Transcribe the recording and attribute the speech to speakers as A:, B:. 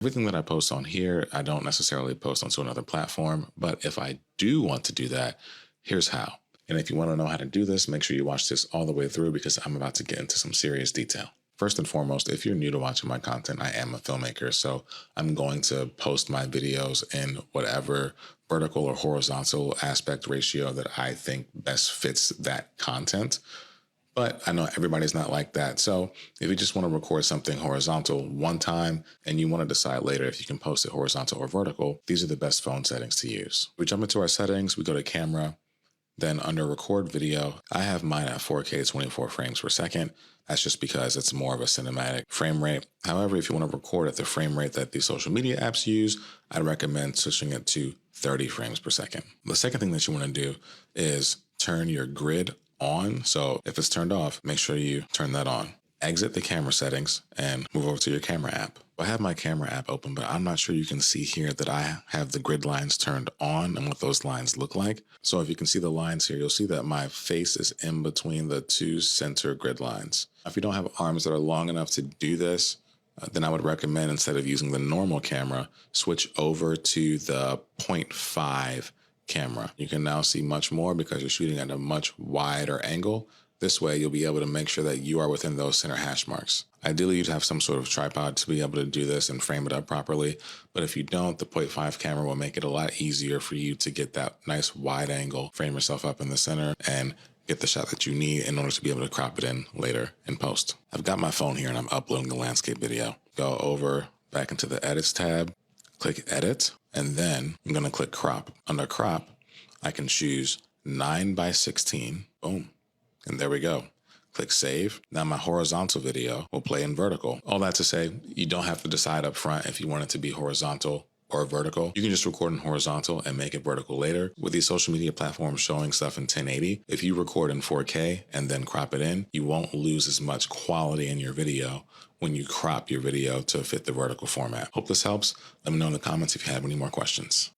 A: Everything that I post on here, I don't necessarily post onto another platform, but if I do want to do that, here's how. And if you want to know how to do this, make sure you watch this all the way through because I'm about to get into some serious detail. First and foremost, if you're new to watching my content, I am a filmmaker. So I'm going to post my videos in whatever vertical or horizontal aspect ratio that I think best fits that content. But I know everybody's not like that. So if you just want to record something horizontal one time and you want to decide later if you can post it horizontal or vertical, these are the best phone settings to use. We jump into our settings, we go to camera, then under record video, I have mine at 4K 24 frames per second. That's just because it's more of a cinematic frame rate. However, if you want to record at the frame rate that the social media apps use, I'd recommend switching it to 30 frames per second. The second thing that you want to do is turn your grid on. So if it's turned off, make sure you turn that on. Exit the camera settings and move over to your camera app. I have my camera app open, but I'm not sure you can see here that I have the grid lines turned on and what those lines look like. So if you can see the lines here, you'll see that my face is in between the two center grid lines. If you don't have arms that are long enough to do this, then I would recommend instead of using the normal camera, switch over to the zero point 0.5 camera. You can now see much more because you're shooting at a much wider angle. This way, you'll be able to make sure that you are within those center hash marks. Ideally, you'd have some sort of tripod to be able to do this and frame it up properly. But if you don't, the 0.5 camera will make it a lot easier for you to get that nice wide angle, frame yourself up in the center, and get the shot that you need in order to be able to crop it in later in post. I've got my phone here and I'm uploading the landscape video. Go over back into the edits tab, click edit, and then I'm going to click crop. Under crop, I can choose 9:16. Boom. And there we go. Click save. Now my horizontal video will play in vertical. All that to say, you don't have to decide up front if you want it to be horizontal or vertical. You can just record in horizontal and make it vertical later. With these social media platforms showing stuff in 1080, if you record in 4K and then crop it in, you won't lose as much quality in your video when you crop your video to fit the vertical format. Hope this helps. Let me know in the comments if you have any more questions.